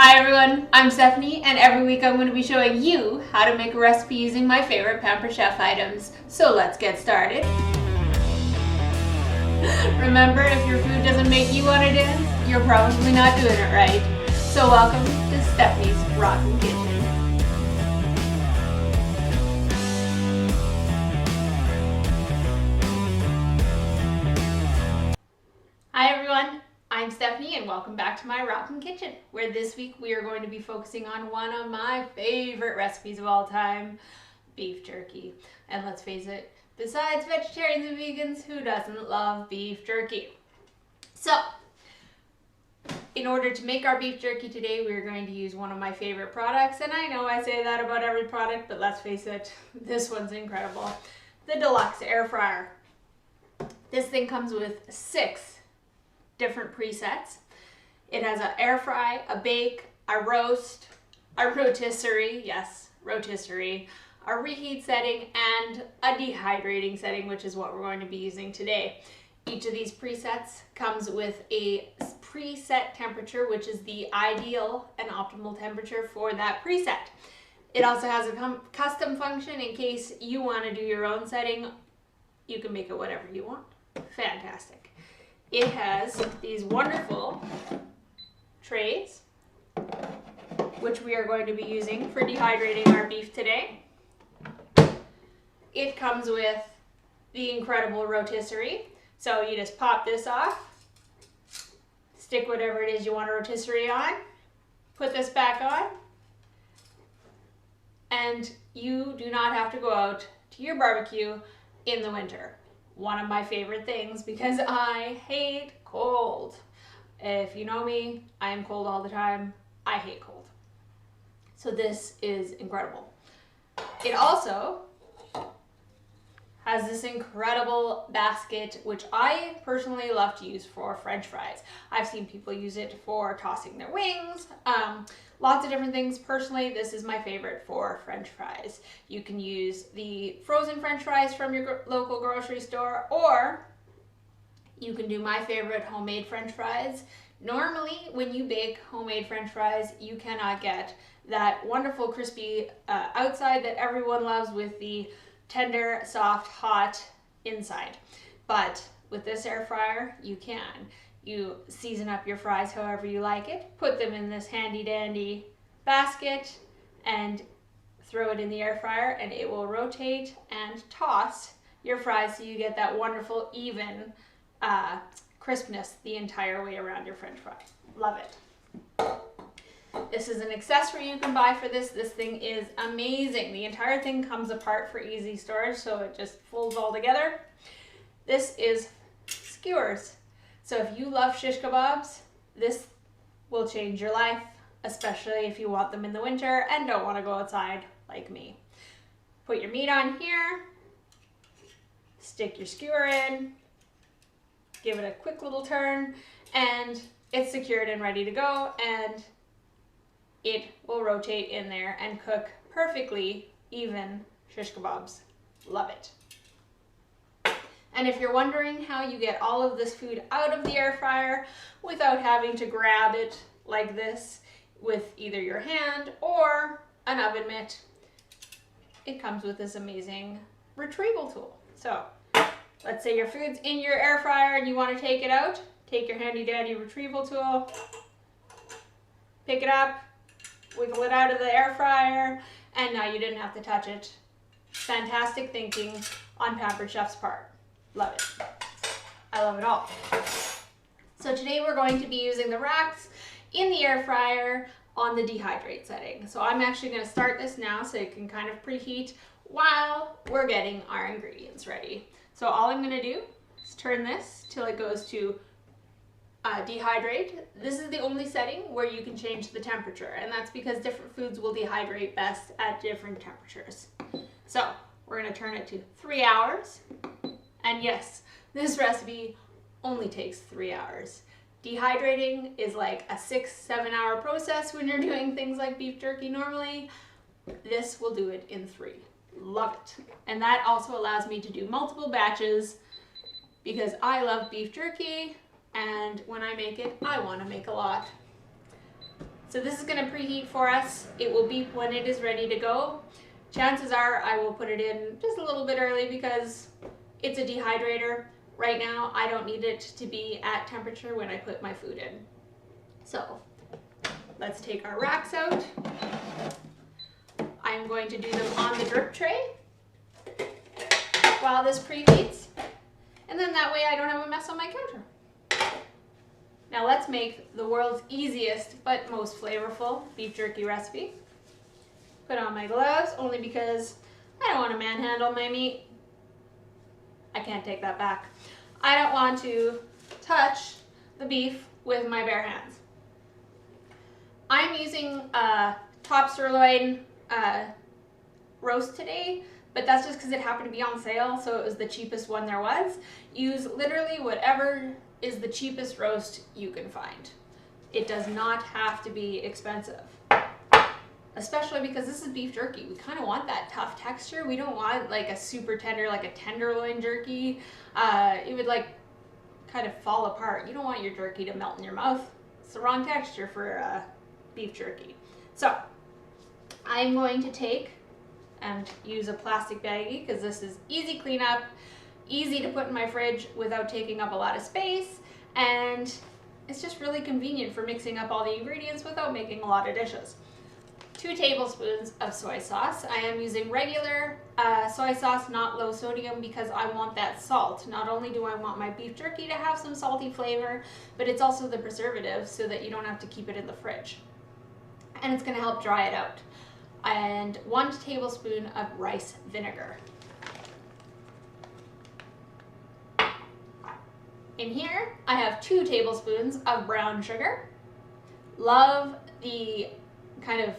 Hi everyone, I'm Stephanie, and every week I'm going to be showing you how to make a recipe using my favorite Pampered Chef items. So let's get started. Remember, if your food doesn't make you want to dance, you're probably not doing it right. So welcome to Stephanie's Rockin' Kitchen. Hi everyone, I'm Stephanie and welcome back to my Rockin' Kitchen, where this week we are going to be focusing on one of my favorite recipes of all time, beef jerky. And let's face it, besides vegetarians and vegans, who doesn't love beef jerky? So, in order to make our beef jerky today, we're going to use one of my favorite products, and I know I say that about every product, but let's face it, this one's incredible. The Deluxe Air Fryer. This thing comes with 6 different presets. It has an air fry, a bake, a roast, a rotisserie, yes, rotisserie, a reheat setting, and a dehydrating setting, which is what we're going to be using today. Each of these presets comes with a preset temperature, which is the ideal and optimal temperature for that preset. It also has a custom function in case you want to do your own setting. You can make it whatever you want. Fantastic. It has these wonderful trays, which we are going to be using for dehydrating our beef today. It comes with the incredible rotisserie. So you just pop this off, stick whatever it is you want a rotisserie on, put this back on, and you do not have to go out to your barbecue in the winter. One of my favorite things because I hate cold. If you know me, I am cold all the time. I hate cold. So this is incredible. It also has this incredible basket, which I personally love to use for French fries. I've seen people use it for tossing their wings, lots of different things. Personally, this is my favorite for French fries. You can use the frozen French fries from your local grocery store, or you can do my favorite, homemade French fries. Normally, when you bake homemade French fries, you cannot get that wonderful crispy outside that everyone loves with the tender, soft, hot inside. But with this air fryer, you can. You season up your fries however you like it, put them in this handy dandy basket, and throw it in the air fryer, and it will rotate and toss your fries so you get that wonderful, even crispness the entire way around your French fry. Love it. This is an accessory you can buy for this. This thing is amazing. The entire thing comes apart for easy storage, so it just folds all together. This is skewers. So if you love shish kebabs, this will change your life, especially if you want them in the winter and don't want to go outside like me. Put your meat on here, stick your skewer in, give it a quick little turn, and it's secured and ready to go, and it will rotate in there and cook perfectly even shish kebabs. Love it. And if you're wondering how you get all of this food out of the air fryer without having to grab it like this with either your hand or an oven mitt, it comes with this amazing retrieval tool. So let's say your food's in your air fryer and you want to take it out. Take your handy dandy retrieval tool, pick it up, wiggle it out of the air fryer, and now you didn't have to touch it. Fantastic thinking on Pampered Chef's part. Love it. I love it all. So today we're going to be using the racks in the air fryer on the dehydrate setting. So I'm actually going to start this now so it can kind of preheat while we're getting our ingredients ready. So all I'm going to do is turn this till it goes to dehydrate. This is the only setting where you can change the temperature, and that's because different foods will dehydrate best at different temperatures. So we're going to turn it to 3 hours. And yes, this recipe only takes 3 hours. Dehydrating is like a 6-7 hour process when you're doing things like beef jerky normally. This will do it in 3. Love it. And that also allows me to do multiple batches because I love beef jerky, and when I make it, I want to make a lot. So this is going to preheat for us. It will beep when it is ready to go. Chances are I will put it in just a little bit early because it's a dehydrator. Right now, I don't need it to be at temperature when I put my food in. So let's take our racks out. I'm going to do them on the drip tray while this preheats. And then that way I don't have a mess on my counter. Now let's make the world's easiest but most flavorful beef jerky recipe. Put on my gloves only because I don't want to manhandle my meat. I can't take that back. I don't want to touch the beef with my bare hands. I'm using a top sirloin roast today, but that's just because it happened to be on sale, so it was the cheapest one there was. Use literally whatever is the cheapest roast you can find. It does not have to be expensive. Especially because this is beef jerky. We kind of want that tough texture. We don't want like a super tender, like a tenderloin jerky. It would like kind of fall apart. You don't want your jerky to melt in your mouth. It's the wrong texture for beef jerky. So I'm going to take and use a plastic baggie because this is easy cleanup, easy to put in my fridge without taking up a lot of space, and it's just really convenient for mixing up all the ingredients without making a lot of dishes. 2 tablespoons of soy sauce. I am using regular soy sauce, not low sodium, because I want that salt. Not only do I want my beef jerky to have some salty flavor, but it's also the preservative so that you don't have to keep it in the fridge. And it's going to help dry it out. And 1 tablespoon of rice vinegar. In here, I have 2 tablespoons of brown sugar. Love the kind of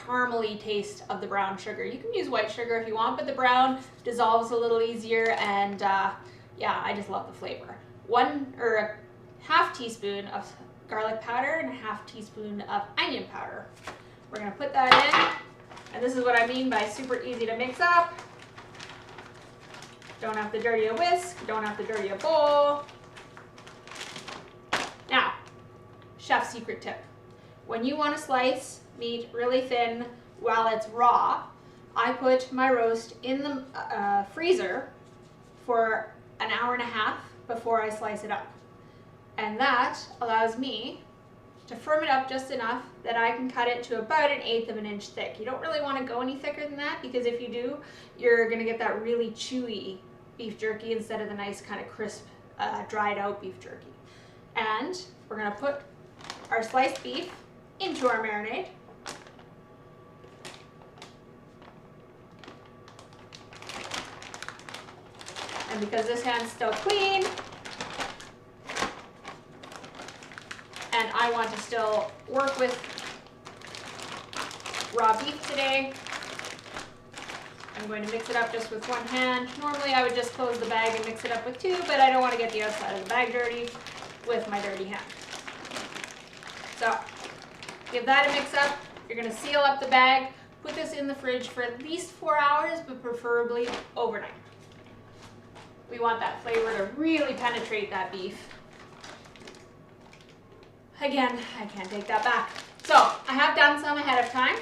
caramely taste of the brown sugar. You can use white sugar if you want, but the brown dissolves a little easier, and yeah, I just love the flavor. 1.5 teaspoon of garlic powder and 1/2 teaspoon of onion powder. We're gonna put that in, and this is what I mean by super easy to mix up. Don't have to dirty a whisk, don't have to dirty a bowl. Now, chef's secret tip. When you want to slice meat really thin while it's raw, I put my roast in the freezer for 1.5 hours before I slice it up. And that allows me to firm it up just enough that I can cut it to about 1/8 of an inch thick. You don't really want to go any thicker than that, because if you do, you're going to get that really chewy beef jerky instead of the nice kind of crisp, dried out beef jerky. And we're going to put our sliced beef into our marinade. And because this hand's still clean, and I want to still work with raw beef today, I'm going to mix it up just with 1 hand. Normally I would just close the bag and mix it up with 2, but I don't want to get the outside of the bag dirty with my dirty hand. So give that a mix up. You're going to seal up the bag. Put this in the fridge for at least 4 hours, but preferably overnight. We want that flavor to really penetrate that beef. Again, I can't take that back. So I have done some ahead of time.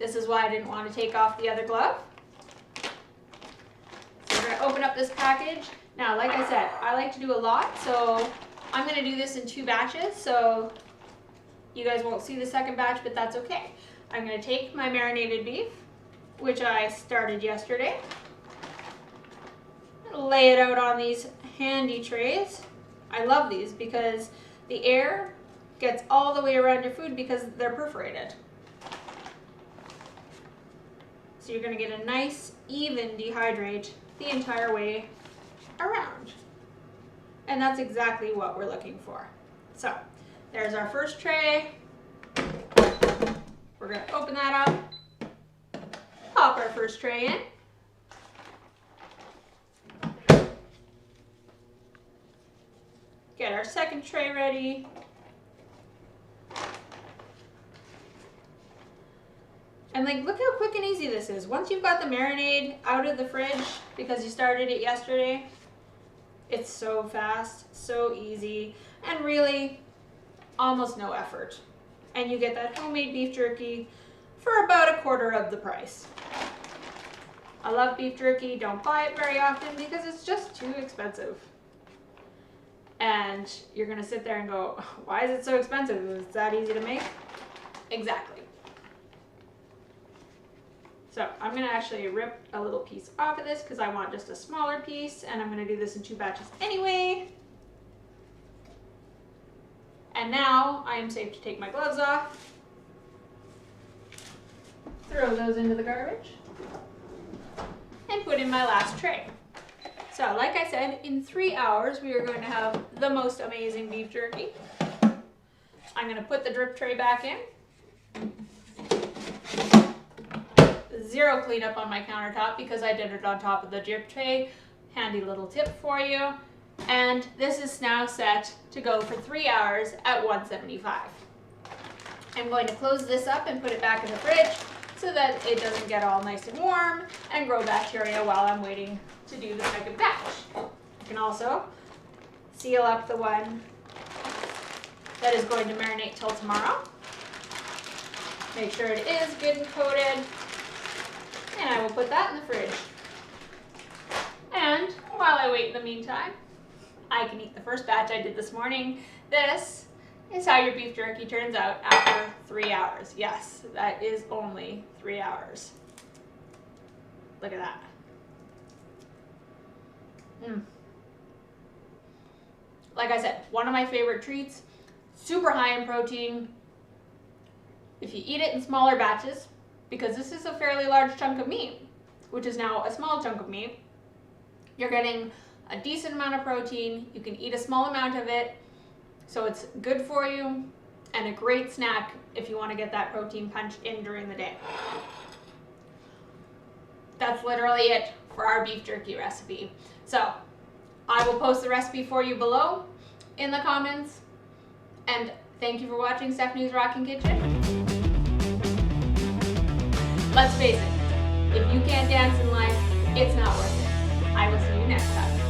This is why I didn't want to take off the other glove. So we're going to open up this package. Now, like I said, I like to do a lot, so I'm going to do this in 2 batches, so you guys won't see the second batch, but that's okay. I'm going to take my marinated beef, which I started yesterday, and lay it out on these handy trays. I love these because the air gets all the way around your food because they're perforated. So you're going to get a nice, even dehydrate the entire way around. And that's exactly what we're looking for. So there's our first tray. We're going to open that up, pop our first tray in. Get our second tray ready. And like, look how quick and easy this is. Once you've got the marinade out of the fridge because you started it yesterday, it's so fast, so easy, and really almost no effort. and you get that homemade beef jerky for about a quarter of the price. I love beef jerky. Don't buy it very often because it's just too expensive. And you're gonna sit there and go, why is it so expensive? It's that easy to make? Exactly. So I'm gonna actually rip a little piece off of this because I want just a smaller piece, and I'm gonna do this in 2 batches anyway. And now I am safe to take my gloves off, throw those into the garbage, and put in my last tray. So like I said, in 3 hours we are going to have the most amazing beef jerky. I'm gonna put the drip tray back in. Zero cleanup on my countertop because I did it on top of the drip tray. Handy little tip for you. And this is now set to go for 3 hours at 175. I'm going to close this up and put it back in the fridge so that it doesn't get all nice and warm and grow bacteria while I'm waiting to do the second batch. You can also seal up the one that is going to marinate till tomorrow. Make sure it is good and coated, and I will put that in the fridge. And while I wait in the meantime, I can eat the first batch I did this morning. This is how your beef jerky turns out after 3 hours. Yes, that is only 3 hours. Look at that. Like I said, one of my favorite treats, super high in protein. If you eat it in smaller batches, because this is a fairly large chunk of meat, which is now a small chunk of meat, you're getting a decent amount of protein. You can eat a small amount of it, so it's good for you and a great snack if you want to get that protein punch in during the day. That's literally it for our beef jerky recipe. So I will post the recipe for you below in the comments, and thank you for watching Stephanie's Rockin' Kitchen. Let's face it, if you can't dance in life, it's not worth it. I will see you next time.